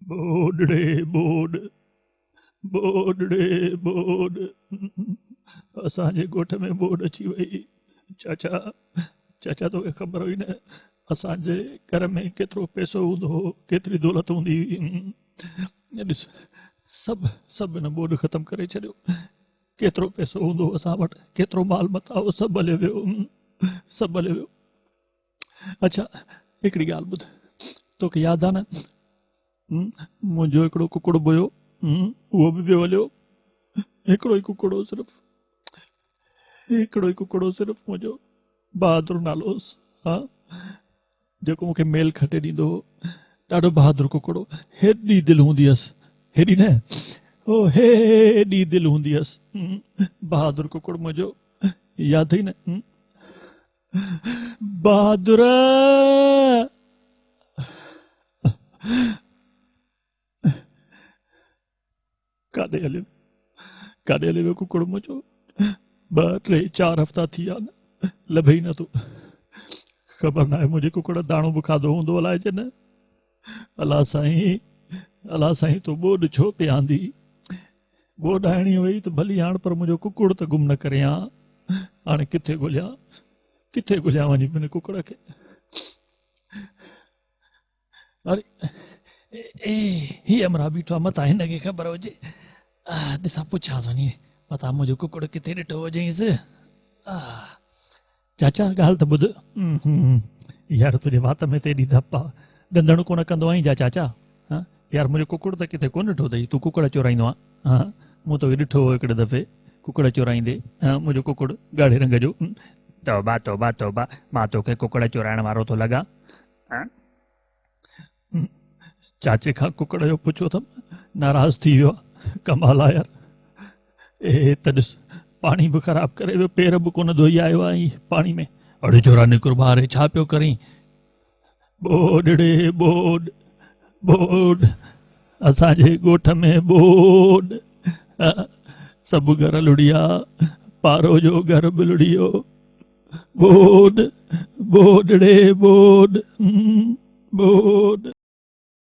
बोडड़े board बोडड़े board असांजे ॻोठ में बोड अची वई। चाचा चाचा तोखे ख़बर हुई न असांजे घर में केतिरो पैसो हूंदो हो, केतिरी दौलत हूंदी हुई। ॾिस सभु सभु हिन बोड ख़तमु करे छॾियो। केतिरो पैसो हूंदो हो असां वटि, केतिरो माल मता हो, सभु हलियो वियो, सभु हलियो वियो। अच्छा हिकिड़ी ॻाल्हि ॿुध, तोखे यादि आहे न मुंहिंजो हिकिड़ो कुकुड़ हुयो, उहो बि वियो हलियो। हिकिड़ो ई कुकुड़ हो सिर्फ़ु, हिकिड़ो ई कुकुड़ हो सिर्फ़ु मुंहिंजो, बहादुर नालो हुउसि। हा जेको मूंखे मेल खटे ॾींदो हो, ॾाढो बहादुर कुकुड़ हो। हेॾी दिलि हूंदी हुअसि, हेॾी न ओ हेॾी दिलि हूंदी हुअसि। बहादुर कुकुड़ मुंहिंजो, यादि अथई न बहादुर। काॾे हलियो, काॾे हलियो वियो कुकुड़ मुंहिंजो? 2, 3, 4 हफ़्ता थी विया न, लभे ई नथो। ख़बर न आहे मुंहिंजे कुकुड़ दाणो बि खाधो हूंदो अलाए जे न। अला साईं तो बोड छो पे आंदी? बोड आइणी हुई त भली हाण, पर मुंहिंजो कुकुड़ त गुम न करे आ। हाणे किथे ॻोल्हियां वञी पंहिंजे कुकुड़ खे? अरे ही अमरा बीठो आहे मथां, हिनखे ख़बर हुजे। ॾिसां पुछांसि वञी मथां मुंहिंजो कुकुड़ किथे ॾिठो हुजेसि। चाचा ॻाल्हि त ॿुध, यार तुंहिंजे वात में त एॾी धप आहे, ॾंदण कोन कंदो आहीं छा चाचा? यार मुंहिंजो कुकुड़ त किथे कोन ॾिठो अथई, तूं कुकुड़ चोराईंदो आहे? मूं तोखे ॾिठो हो हिकिड़े दफ़े कुकुड़ चोराईंदे, मुंहिंजो कुकुड़ ॻाढ़े रंग जो। तौबा तौबा तौबा, मां तोखे कुकुड़ चोराइण वारो थो लॻां? चाचे खां कुकुड़ जो पुछो अथमि, नाराज़ थी वियो आहे। कमाल आहे यार। त ॾिस पाणी बि ख़राबु करे वियो, पेर बि कोन धोई आयो आहे पाणी में। अड़े चोरा निकुर ॿार, छा पियो करीं? बोडड़े बोड बोड असांजे ॻोठ में बोड, सभु घर लुड़िया, पारो जो घर बि लुड़ियो। बोड बोडड़े बोड बोड।